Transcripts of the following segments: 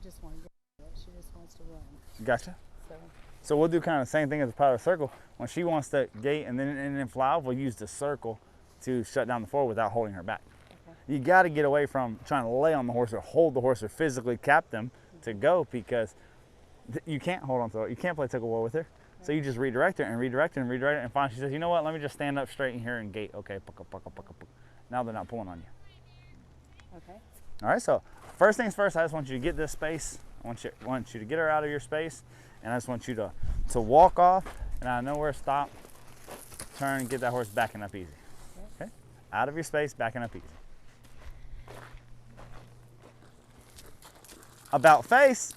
just wants to get it. She just wants to run. Gotcha. So. So we'll do kind of the same thing as the powder circle. When she wants to gate and then fly off, we'll use the circle to shut down the forward without holding her back. Okay. You got to get away from trying to lay on the horse or hold the horse or physically cap them to go, because you can't hold on to it. You can't play tug-of-war with her. Okay. So you just redirect her and redirect her and redirect her, and finally she says, you know what, let me just stand up straight in here and gate. Okay, now they're not pulling on you. Okay. All right, so first things first, I just want you to get this space. I want you to get her out of your space, and I just want you to walk off, and I know where to stop, turn, get that horse backing up easy. Okay? Out of your space, backing up easy. About face.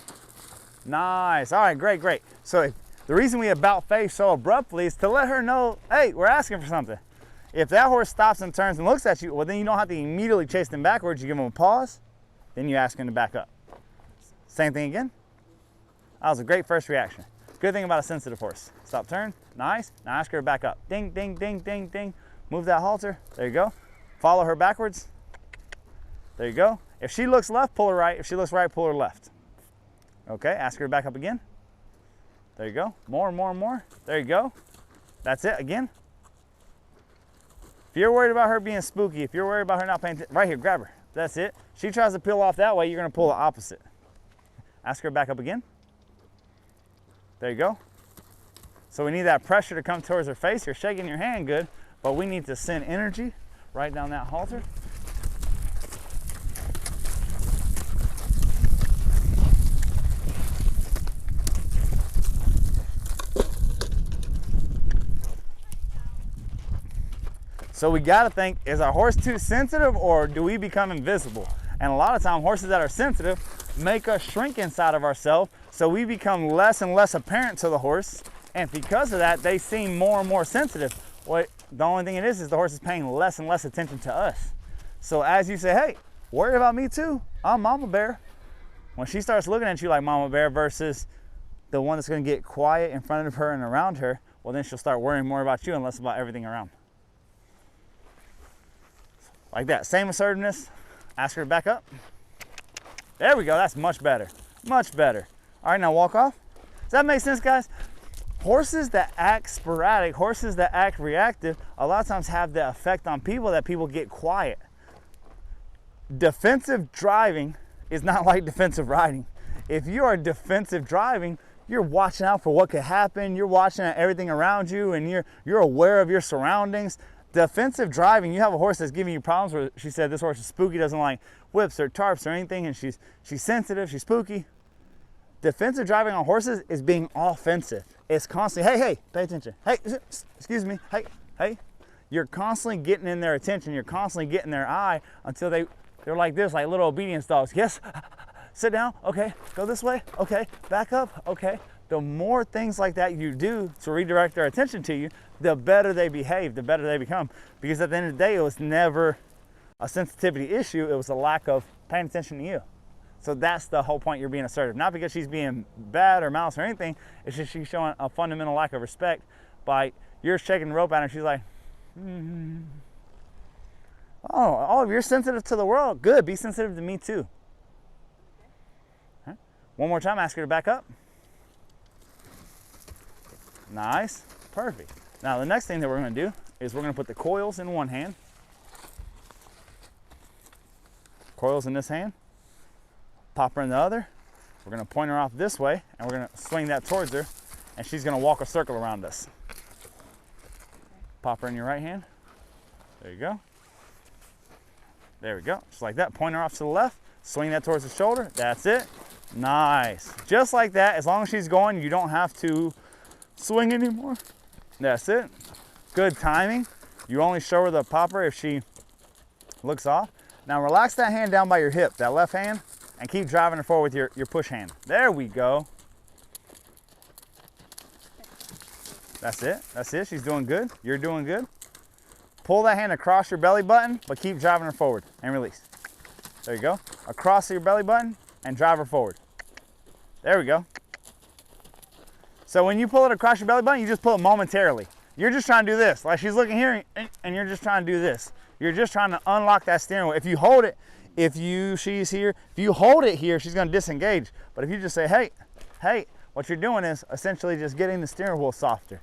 Nice. All right, great. So the reason we about face so abruptly is to let her know, hey, we're asking for something. If that horse stops and turns and looks at you, well, then you don't have to immediately chase them backwards. You give them a pause, then you ask them to back up. Same thing again. That was a great first reaction. Good thing about a sensitive horse. Stop, turn, nice. Now ask her to back up. Ding, ding, ding, ding, ding. Move that halter. There you go. Follow her backwards. There you go. If she looks left, pull her right. If she looks right, pull her left. Okay, ask her to back up again. There you go. More. There you go. That's it, again. If you're worried about her being spooky, if you're worried about her not paying attention, right here, grab her. That's it. She tries to peel off that way, you're gonna pull the opposite. Ask her to back up again. There you go. So we need that pressure to come towards her face. You're shaking your hand good, but we need to send energy right down that halter. So we gotta think, is our horse too sensitive, or do we become invisible? And a lot of times horses that are sensitive make us shrink inside of ourselves, so we become less and less apparent to the horse, and because of that, they seem more and more sensitive. Well, the only thing it is the horse is paying less and less attention to us. So as you say, hey, worry about me too, I'm Mama Bear. When she starts looking at you like Mama Bear versus the one that's gonna get quiet in front of her and around her, well then she'll start worrying more about you and less about everything around. Like that, same assertiveness. Ask her to back up. There we go, that's much better, much better. All right, now walk off. Does that make sense, guys? Horses that act sporadic, horses that act reactive, a lot of times have the effect on people that people get quiet. Defensive driving is not like defensive riding. If you are defensive driving, you're watching out for what could happen, you're watching at everything around you, and you're aware of your surroundings. Defensive driving, you have a horse that's giving you problems where she said this horse is spooky, doesn't like whips or tarps or anything, and she's sensitive, she's spooky. Defensive driving on horses is being offensive. It's constantly, hey, pay attention. Hey, excuse me, hey. You're constantly getting in their attention, you're constantly getting their eye until they're like this, like little obedience dogs. Yes, sit down, okay, go this way, okay, back up, okay. The more things like that you do to redirect their attention to you, the better they behave, the better they become. Because at the end of the day, it was never a sensitivity issue, it was a lack of paying attention to you. So that's the whole point, you're being assertive. Not because she's being bad or malice or anything, it's just she's showing a fundamental lack of respect by you're shaking the rope at her and she's like, oh, you're sensitive to the world? Good, be sensitive to me too. Okay. One more time, ask her to back up. Nice, perfect. Now the next thing that we're gonna do is we're gonna put the coils in one hand. Coils in this hand, pop her in the other. We're gonna point her off this way and we're gonna swing that towards her and she's gonna walk a circle around us. Pop her in your right hand. There you go. There we go, just like that. Point her off to the left, swing that towards the shoulder, that's it. Nice, just like that. As long as she's going, you don't have to swing anymore. That's it. Good timing. You only show her the popper if she looks off. Now relax that hand down by your hip, that left hand, and keep driving her forward with your push hand. There we go. That's it. That's it. She's doing good. You're doing good. Pull that hand across your belly button, but keep driving her forward and release. There you go. Across your belly button and drive her forward. There we go. So when you pull it across your belly button, you just pull it momentarily. You're just trying to do this. Like she's looking here and you're just trying to do this. You're just trying to unlock that steering wheel. If you hold it, she's here, if you hold it here, she's gonna disengage. But if you just say, hey, hey, what you're doing is essentially just getting the steering wheel softer.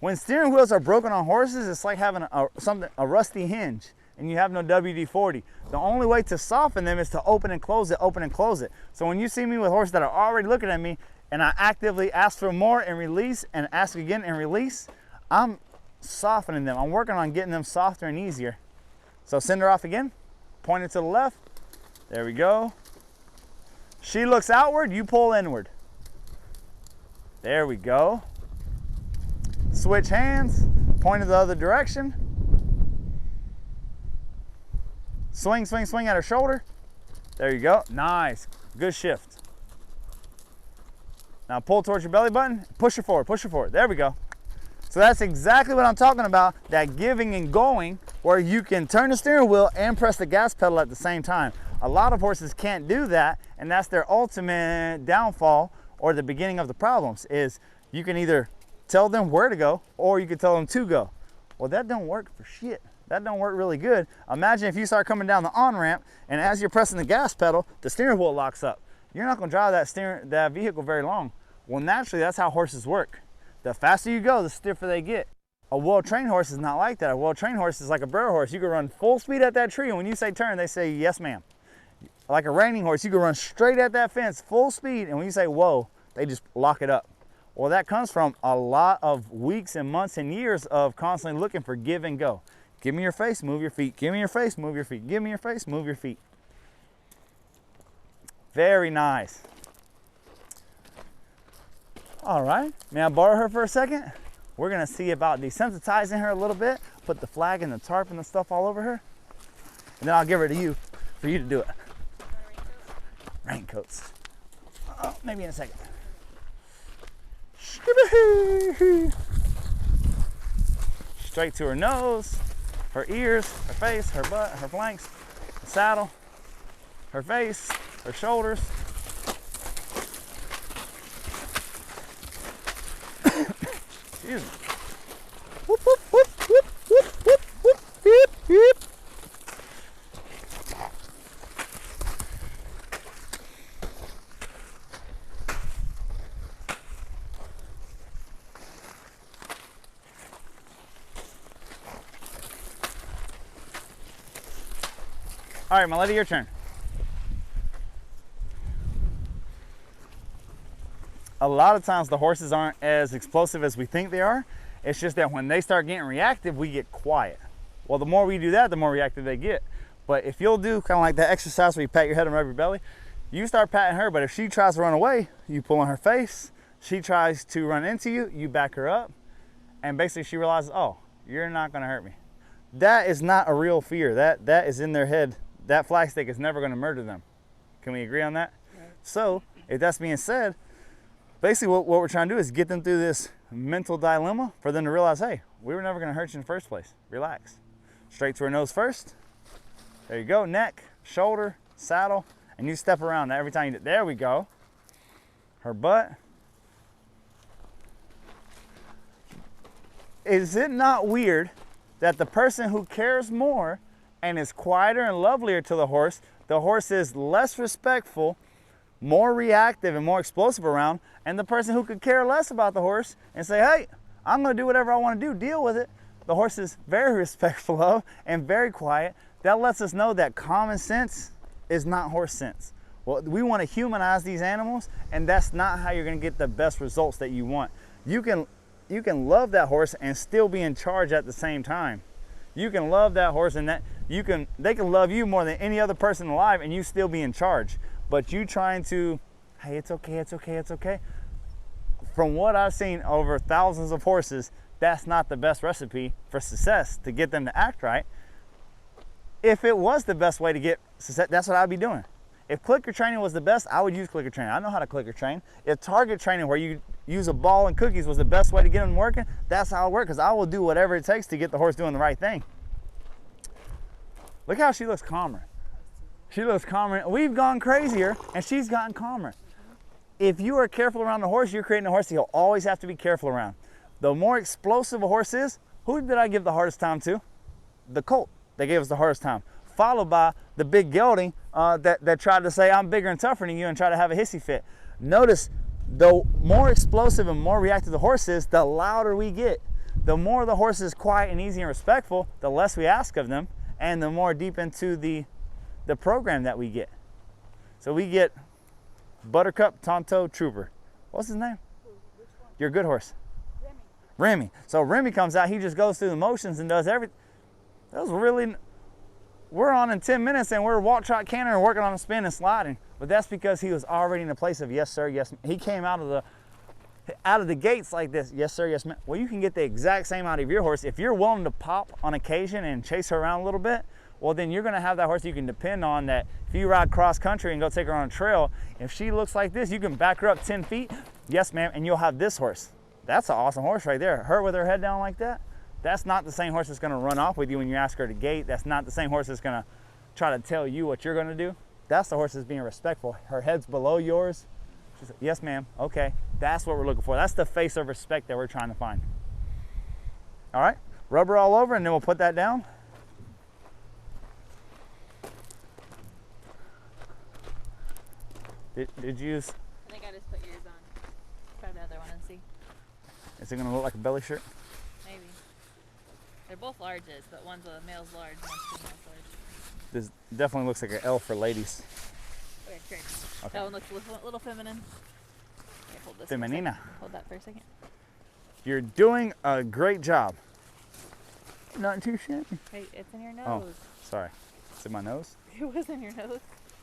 When steering wheels are broken on horses, it's like having a rusty hinge and you have no WD-40. The only way to soften them is to open and close it, open and close it. So when you see me with horses that are already looking at me and I actively ask for more and release and ask again and release, I'm softening them. I'm working on getting them softer and easier. So send her off again, point it to the left. There we go. She looks outward, you pull inward. There we go. Switch hands, point it the other direction. Swing, swing, swing at her shoulder. There you go. Nice. Good shift. Now pull towards your belly button. Push her forward. Push her forward. There we go. So that's exactly what I'm talking about. That giving and going where you can turn the steering wheel and press the gas pedal at the same time. A lot of horses can't do that, and that's their ultimate downfall or the beginning of the problems is you can either tell them where to go or you can tell them to go. Well, that don't work for shit. That don't work really good. Imagine if you start coming down the on-ramp and as you're pressing the gas pedal, the steering wheel locks up. You're not gonna drive that vehicle very long. Well, naturally, that's how horses work. The faster you go, the stiffer they get. A well-trained horse is not like that. A well-trained horse is like a burro horse. You can run full speed at that tree, and when you say turn, they say, yes, ma'am. Like a reining horse, you can run straight at that fence, full speed, and when you say, whoa, they just lock it up. Well, that comes from a lot of weeks and months and years of constantly looking for give and go. Give me your face, move your feet. Give me your face, move your feet. Give me your face, move your feet. Very nice. All right, may I borrow her for a second? We're gonna see about desensitizing her a little bit, put the flag and the tarp and the stuff all over her, and then I'll give her to you for you to do it. Raincoats. Oh, maybe in a second. Straight to her nose, her ears, her face, her butt, her flanks, the saddle, her face, her shoulders. Excuse me. Whoop, whoop, whoop, whoop, whoop, whoop, whoop, whoop, whoop. All right, my lady, your turn. A lot of times the horses aren't as explosive as we think they are. It's just that when they start getting reactive, we get quiet. Well, the more we do that, the more reactive they get. But if you'll do kind of like that exercise where you pat your head and rub your belly, you start patting her, but if she tries to run away, you pull on her face. She tries to run into you, you back her up. And basically she realizes, oh, you're not gonna hurt me. That is not a real fear. That is in their head. That flag stick is never gonna murder them. Can we agree on that? Right. So if that's being said, basically what we're trying to do is get them through this mental dilemma for them to realize, hey, we were never gonna hurt you in the first place. Relax. Straight to her nose first. There you go, neck, shoulder, saddle, and you step around every time you do. There we go. Her butt. Is it not weird that the person who cares more and is quieter and lovelier to the horse is less respectful, more reactive and more explosive around, and the person who could care less about the horse and say, hey, I'm gonna do whatever I wanna do, deal with it, the horse is very respectful of and very quiet. That lets us know that common sense is not horse sense. Well, we wanna humanize these animals, and that's not how you're gonna get the best results that you want. You can love that horse and still be in charge at the same time. You can love that horse and they can love you more than any other person alive and you still be in charge. But you trying to, hey, it's okay, it's okay, it's okay. From what I've seen over thousands of horses, that's not the best recipe for success to get them to act right. If it was the best way to get success, that's what I'd be doing. If clicker training was the best, I would use clicker training. I know how to clicker train. If target training where you use a ball and cookies was the best way to get them working, that's how it works, because I will do whatever it takes to get the horse doing the right thing. Look how she looks calmer. She looks calmer. We've gone crazier and she's gotten calmer. If you are careful around the horse, you're creating a horse that you'll always have to be careful around. The more explosive a horse is, who did I give the hardest time to? The colt. They gave us the hardest time. followed by the big gelding that tried to say, I'm bigger and tougher than you, and try to have a hissy fit. Notice, the more explosive and more reactive the horse is, the louder we get. The more the horse is quiet and easy and respectful, the less we ask of them, and the more deep into the program that we get. So we get Buttercup Tonto Trooper. What's his name? Your good horse. Remy. So Remy comes out, he just goes through the motions and does everything. That was really, we're on in 10 minutes and we're walk, trot, canter and working on a spin and sliding. But that's because he was already in a place of yes, sir, yes. He came out of the gates like this, yes, sir, yes, ma'am. Well, you can get the exact same out of your horse. If you're willing to pop on occasion and chase her around a little bit, well, then you're gonna have that horse you can depend on, that if you ride cross country and go take her on a trail, if she looks like this, you can back her up 10 feet, yes, ma'am, and you'll have this horse. That's an awesome horse right there. Her with her head down like that, that's not the same horse that's gonna run off with you when you ask her to gate. That's not the same horse that's gonna try to tell you what you're gonna do. That's the horse that's being respectful. Her head's below yours. She's like, yes, ma'am, okay. That's what we're looking for. That's the face of respect that we're trying to find. All right, rubber all over, and then we'll put that down. Did you use? I think I just put yours on. Try the other one and see. Is it gonna look like a belly shirt? Maybe. They're both larges, but one's a male's large, one's female's large. This definitely looks like an L for ladies. Okay, great. Okay. That one looks a little feminine. Okay, hold this. Femenina. Hold that for a second. You're doing a great job. Not too shabby. Hey, it's in your nose. Oh, sorry. It's in my nose. It was in your nose.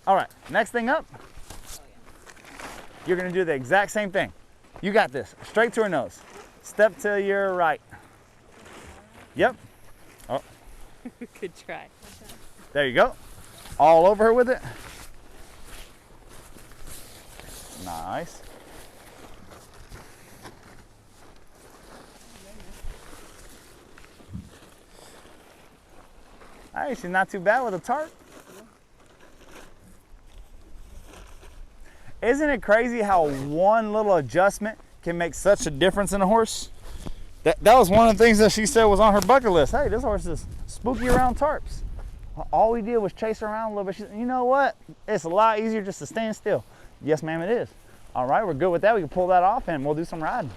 All right, next thing up, Oh, yeah. you're gonna do the exact same thing. You got this, straight to her nose. Step to your right. Yep. Oh, Good try. there you go. All over her with it. Nice. All right, she's not too bad with a tarp. Isn't it crazy how one little adjustment can make such a difference in a horse? That was one of the things that she said was on her bucket list. Hey, this horse is spooky around tarps. All we did was chase her around a little bit. She said, you know what? It's a lot easier just to stand still. Yes, ma'am, it is. All right, we're good with that. We can pull that off and we'll do some riding.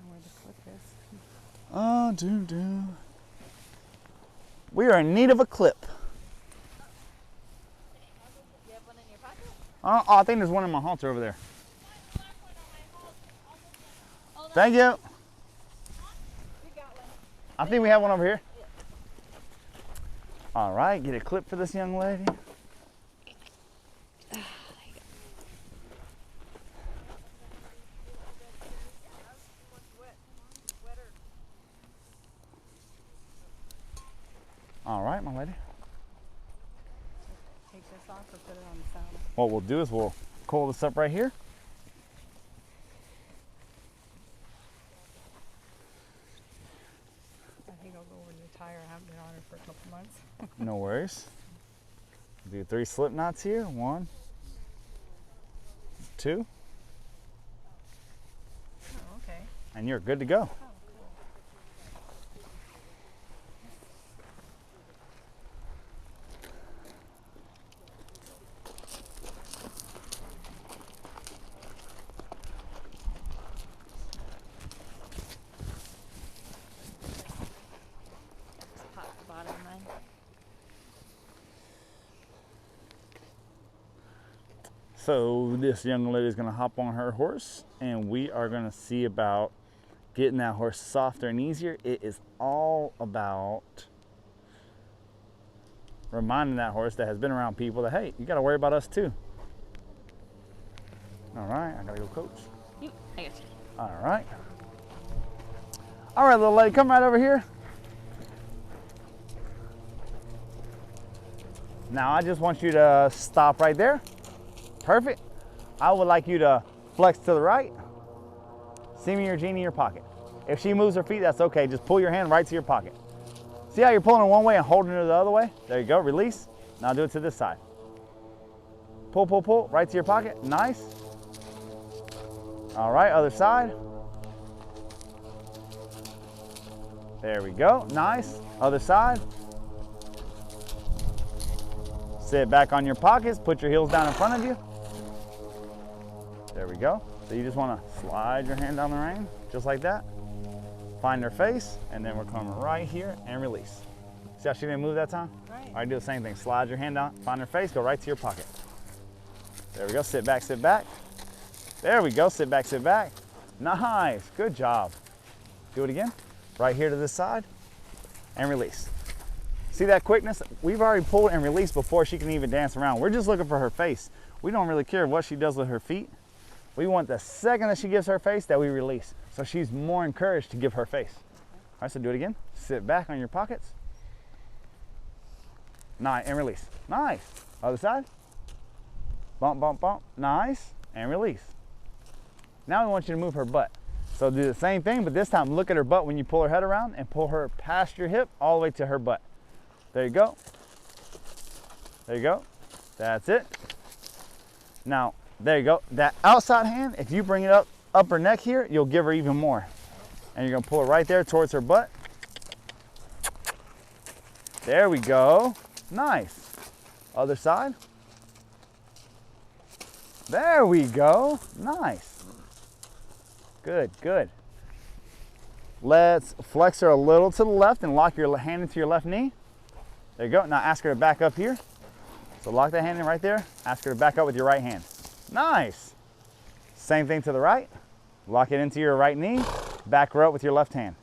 Where the clip is. Oh, we are in need of a clip. You have one in your pocket? Oh, I think there's one in my halter over there. Oh, Thank you. you got one. I think we have one over here. All right, get a clip for this young lady. All right, my lady. Take this off or put it on the saddle. What we'll do is we'll coil this up right here. I think I'll go over your tire. I haven't been on it for a couple months. No worries. Do 3 slip knots here. 1, 2, Oh, okay. and you're good to go. Top to bottom line. So this young lady is going to hop on her horse and we are going to see about getting that horse softer and easier. It is all about reminding that horse that has been around people that, hey, you got to worry about us too. All right, I got to go coach. I got you. All right. All right, little lady, come right over here. Now I just want you to stop right there. Perfect. I would like you to flex to the right. See me your genie in your pocket. If she moves her feet, that's okay. Just pull your hand right to your pocket. See how you're pulling her one way and holding her the other way? There you go, release. Now do it to this side. Pull, pull, pull, right to your pocket. Nice. All right, other side. There we go, nice. Other side. Sit back on your pockets, put your heels down in front of you. There we go. So you just wanna slide your hand down the rein, just like that. Find her face, and then we're coming right here and release. See how she didn't move that time? Right. All right, do the same thing. Slide your hand down, find her face, go right to your pocket. There we go, sit back, sit back. There we go, sit back, sit back. Nice, good job. Do it again. Right here to this side, and release. See that quickness? We've already pulled and released before she can even dance around. We're just looking for her face. We don't really care what she does with her feet. We want the second that she gives her face that we release. So she's more encouraged to give her face. All right, so do it again. Sit back on your pockets. Nice, and release. Nice. Other side. Bump, bump, bump. Nice, and release. Now we want you to move her butt. So do the same thing, but this time look at her butt when you pull her head around and pull her past your hip all the way to her butt. There you go. There you go. That's it. Now, there you go. That outside hand, if you bring it up her neck here, you'll give her even more. And you're gonna pull it right there towards her butt. There we go. Nice. Other side. There we go. Nice. Good, good. Let's flex her a little to the left and lock your hand into your left knee. There you go. Now ask her to back up here. So lock that hand in right there. Ask her to back up with your right hand. Nice. Same thing to the right. Lock it into your right knee. Back her up with your left hand.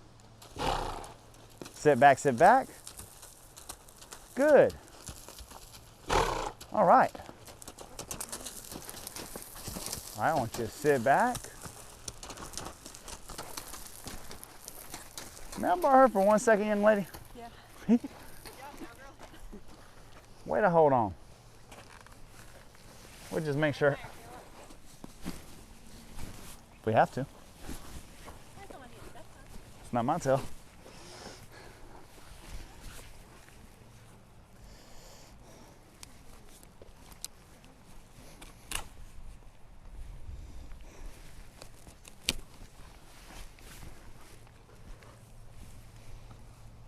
Sit back, sit back. Good. All right. All right, I want you to sit back. May I borrow her for 1 second, young lady? Yeah. Way to hold on. We'll just make sure. We have to. It's not my tail.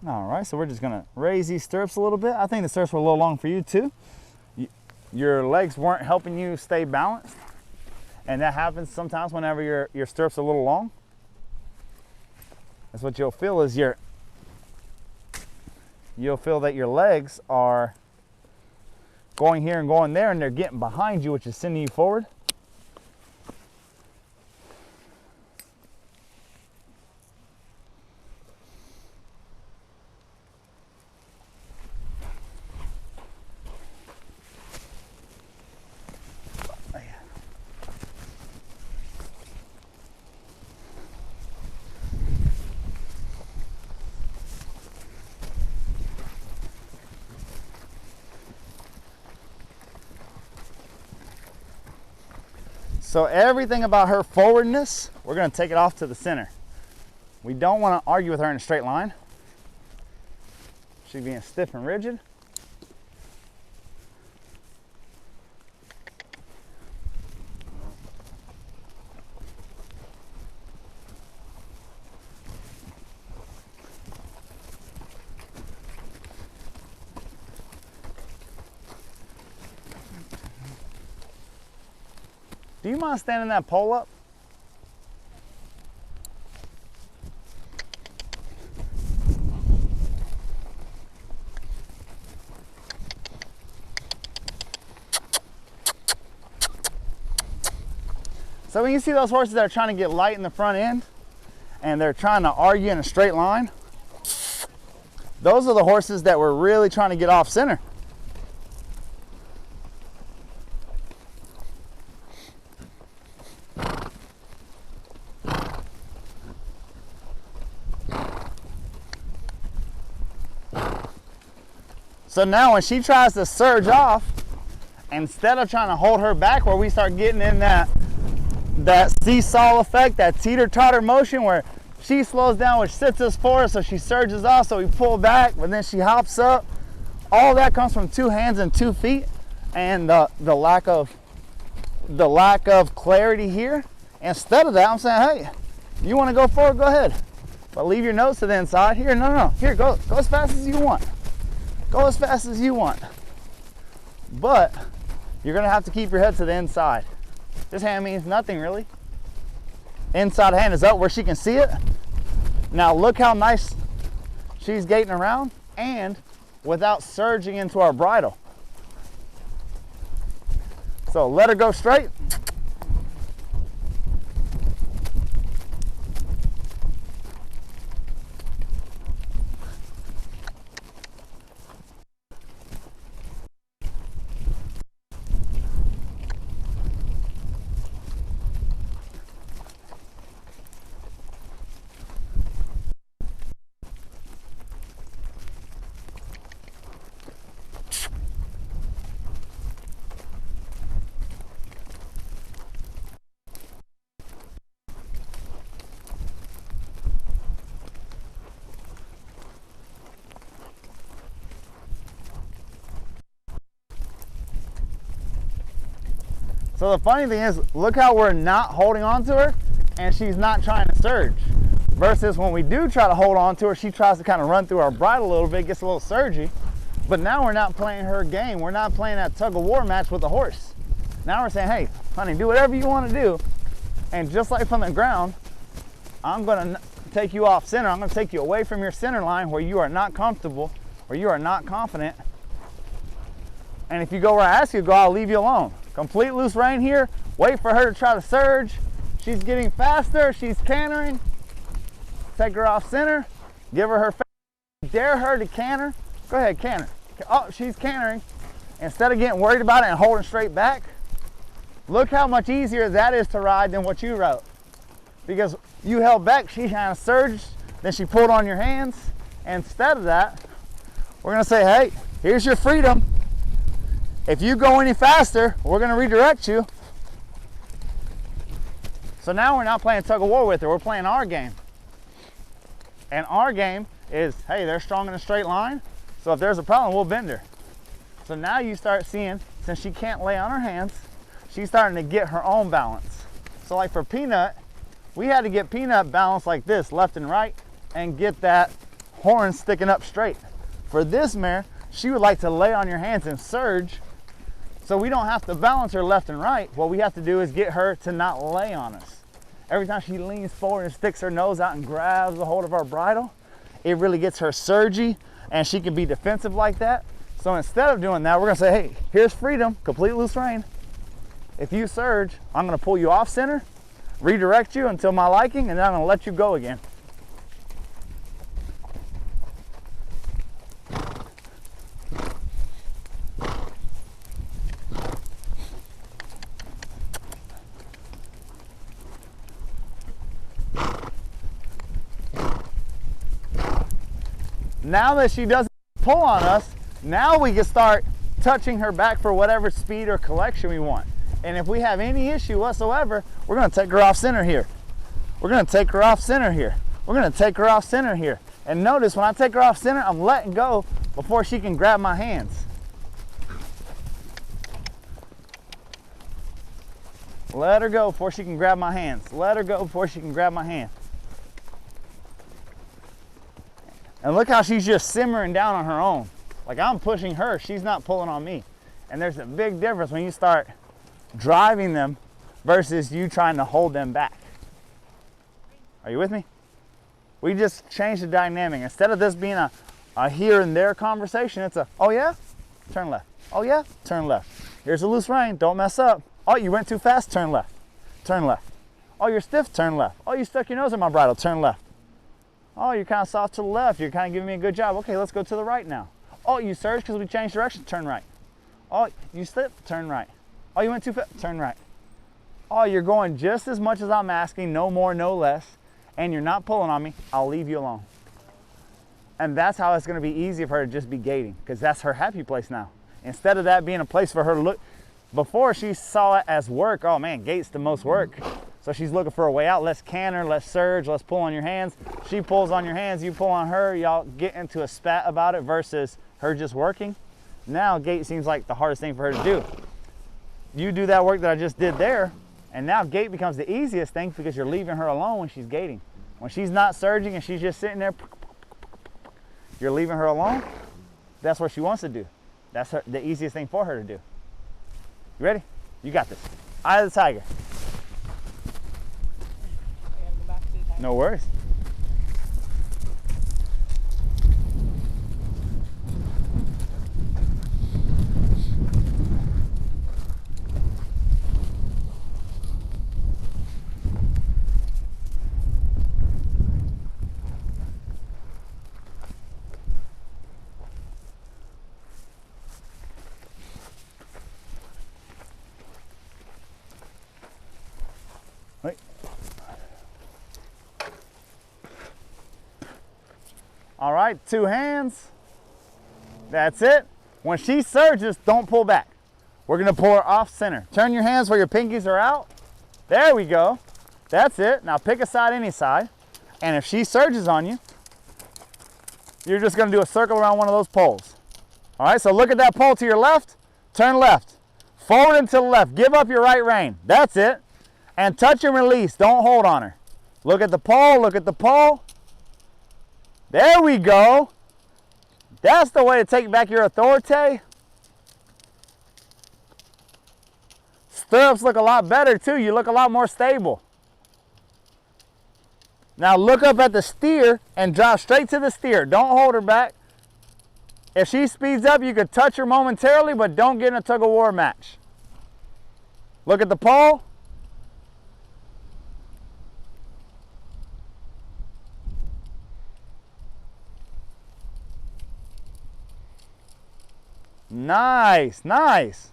All right, so we're just gonna raise these stirrups a little bit. I think the stirrups were a little long for you too. Your legs weren't helping you stay balanced, and that happens sometimes whenever your stirrups are a little long. That's what you'll feel is you'll feel that your legs are going here and going there, and they're getting behind you, which is sending you forward. So everything about her forwardness, we're going to take it off to the center. We don't want to argue with her in a straight line. She's being stiff and rigid. Do you mind standing that pole up? So when you see those horses that are trying to get light in the front end and they're trying to argue in a straight line, those are the horses that we're really trying to get off center. So now when she tries to surge off, instead of trying to hold her back where we start getting in that seesaw effect, that teeter-totter motion where she slows down, which sits us forward, so she surges off, so we pull back, but then she hops up. all that comes from 2 hands and 2 feet, and the lack of clarity here. Instead of that, I'm saying, hey, you want to go forward, go ahead, but leave your nose to the inside. Here, no, here, go as fast as you want. Go as fast as you want. But you're gonna have to keep your head to the inside. This hand means nothing really. Inside hand is up where she can see it. Now look how nice she's gating around, and without surging into our bridle. So let her go straight. So the funny thing is, look how we're not holding on to her and she's not trying to surge. Versus when we do try to hold on to her, she tries to kind of run through our bridle a little bit, gets a little surgy. But now we're not playing her game. We're not playing that tug of war match with the horse. Now we're saying, hey, honey, do whatever you want to do. And just like from the ground, I'm going to take you off center. I'm going to take you away from your center line where you are not comfortable, where you are not confident. And if you go where I ask you to go, I'll leave you alone. Complete loose rein here. Wait for her to try to surge. She's getting faster. She's cantering. Take her off center. Give her her face. Dare her to canter. Go ahead, canter. Oh, she's cantering. Instead of getting worried about it and holding straight back, look how much easier that is to ride than what you wrote. Because you held back, she kind of surged, then she pulled on your hands. And instead of that, we're going to say, hey, here's your freedom. If you go any faster, we're going to redirect you. So now we're not playing tug of war with her, we're playing our game. And our game is, hey, they're strong in a straight line, so if there's a problem, we'll bend her. So now you start seeing, since she can't lay on her hands, she's starting to get her own balance. So like for Peanut, we had to get Peanut balanced like this, left and right, and get that horn sticking up straight. For this mare, she would like to lay on your hands and surge, so we don't have to balance her left and right. What we have to do is get her to not lay on us. Every time she leans forward and sticks her nose out and grabs a hold of our bridle, it really gets her surgy, and she can be defensive like that. So instead of doing that, we're gonna say, hey, here's freedom, complete loose rein. If you surge, I'm gonna pull you off center, redirect you until my liking, and then I'm gonna let you go again. Now that she doesn't pull on us, now we can start touching her back for whatever speed or collection we want. And if we have any issue whatsoever, we're going to take her off center here. We're going to take her off center here. We're going to take her off center here. And notice when I take her off center, I'm letting go before she can grab my hands. Let her go before she can grab my hands. Let her go before she can grab my hand. And look how she's just simmering down on her own. Like I'm pushing her, she's not pulling on me. And there's a big difference when you start driving them versus you trying to hold them back. Are you with me? We just changed the dynamic. Instead of this being a here and there conversation, it's a, oh yeah, turn left. Oh yeah, turn left. Here's a loose rein, don't mess up. Oh, you went too fast, turn left. Turn left. Oh, you're stiff, turn left. Oh, you stuck your nose in my bridle, turn left. Oh, you're kind of soft to the left. You're kind of giving me a good job. Okay, let's go to the right now. Oh, you surged because we changed direction. Turn right. Oh, you slipped. Turn right. Oh, you went too fast. Turn right. Oh, you're going just as much as I'm asking, no more, no less, and you're not pulling on me. I'll leave you alone. And that's how it's going to be easy for her to just be gating, because that's her happy place now. Instead of that being a place for her to look, before she saw it as work. Oh man, gate's the most work. So she's looking for a way out. Let's canter, let's surge, let's pull on your hands. She pulls on your hands, you pull on her, y'all get into a spat about it versus her just working. Now gait seems like the hardest thing for her to do. You do that work that I just did there, and now gait becomes the easiest thing because you're leaving her alone when she's gaiting. When she's not surging and she's just sitting there, you're leaving her alone. That's what she wants to do. That's the easiest thing for her to do. You ready? You got this. Eye of the tiger. No worries. Wait. All right, 2 hands. That's it. When she surges, don't pull back. We're gonna pull her off center. Turn your hands where your pinkies are out. There we go. That's it. Now pick a side, any side. And if she surges on you, you're just gonna do a circle around one of those poles. All right, so look at that pole to your left, turn left. Forward and to the left, give up your right rein. That's it. And touch and release, don't hold on her. Look at the pole, look at the pole. There we go. That's the way to take back your authority. Stirrups look a lot better too. You look a lot more stable. Now look up at the steer and drop straight to the steer. Don't hold her back. If she speeds up, you could touch her momentarily, but don't get in a tug of war match. Look at the pole. Nice, nice.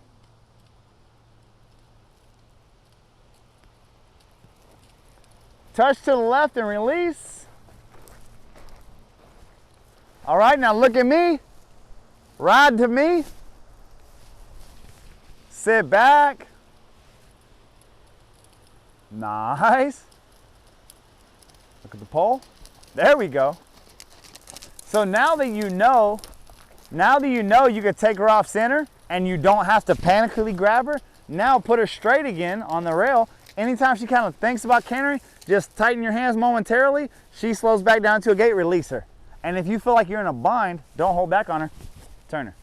Touch to the left and release. All right, now look at me. Ride to me. Sit back. Nice. Look at the pole. There we go. So now that you know you could take her off center and you don't have to panically grab her, now put her straight again on the rail. Anytime she kind of thinks about cantering, just tighten your hands momentarily. She slows back down to a gait, release her. And if you feel like you're in a bind, don't hold back on her, turn her.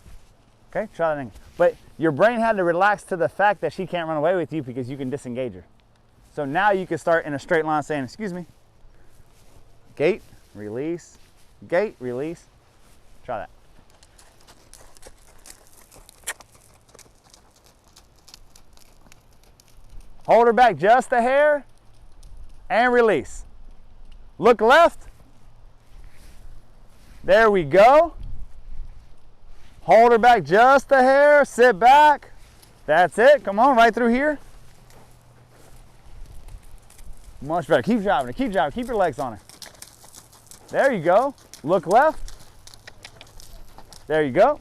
Okay, try that thing. But your brain had to relax to the fact that she can't run away with you because you can disengage her. So now you can start in a straight line saying, excuse me, gait, release, gait, release. Try that. Hold her back just a hair and release. Look left. There we go. Hold her back just a hair, sit back. That's it, come on, right through here. Much better, keep driving, keep your legs on her. There you go, look left. There you go.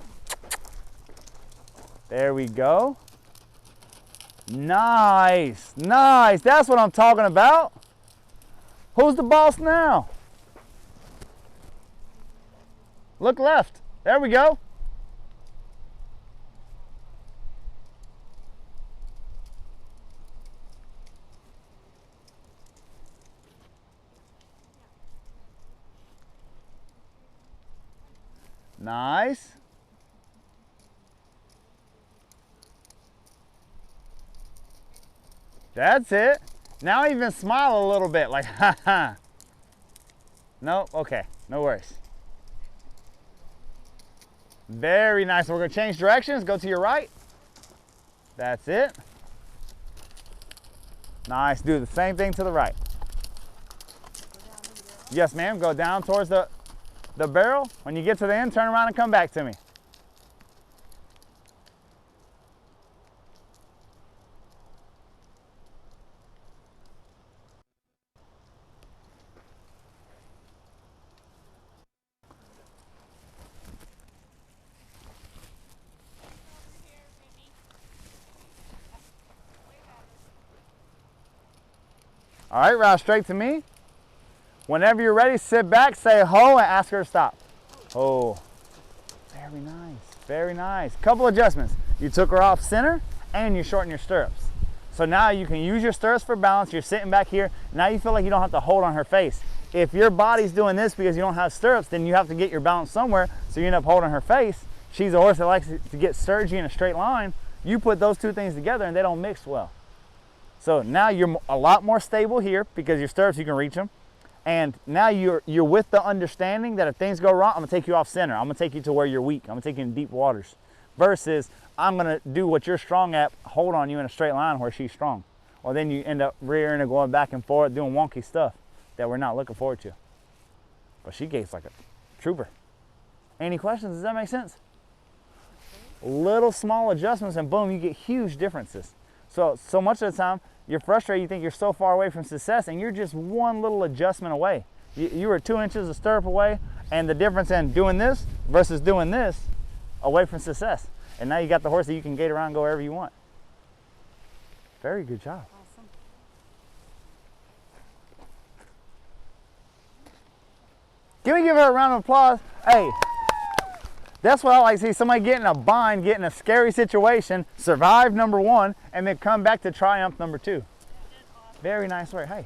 There we go. Nice, nice, that's what I'm talking about. Who's the boss now? Look left, there we go. Nice. That's it. Now even smile a little bit, like, ha ha. No, okay, no worries. Very nice. We're gonna change directions, go to your right. That's it. Nice, do the same thing to the right. Yes, ma'am, go down towards the barrel. When you get to the end, turn around and come back to me. All right, route straight to me. Whenever you're ready, sit back, say ho, and ask her to stop. Oh, very nice. Very nice. Couple adjustments. You took her off center and you shortened your stirrups. So now you can use your stirrups for balance. You're sitting back here. Now you feel like you don't have to hold on her face. If your body's doing this because you don't have stirrups, then you have to get your balance somewhere, so you end up holding her face. She's a horse that likes to get surgy in a straight line. You put those two things together and they don't mix well. So now you're a lot more stable here because your stirrups, you can reach them. And now you're with the understanding that if things go wrong, I'm gonna take you off center. I'm gonna take you to where you're weak. I'm gonna take you in deep waters. Versus I'm gonna do what you're strong at, hold on you in a straight line where she's strong. Or then you end up rearing and going back and forth, doing wonky stuff that we're not looking forward to. But she gates like a trooper. Any questions? Does that make sense? Little small adjustments and boom, you get huge differences. So much of the time, you're frustrated, you think you're so far away from success, and you're just one little adjustment away. You were 2 inches of stirrup away, and the difference in doing this versus doing this away from success. And now you got the horse that you can gate around and go wherever you want. Very good job. Awesome. Can we give her a round of applause? Hey, that's what I like to see. Somebody get in a bind, get in a scary situation, survive number one, and then come back to triumph number two. Very nice work. Hey.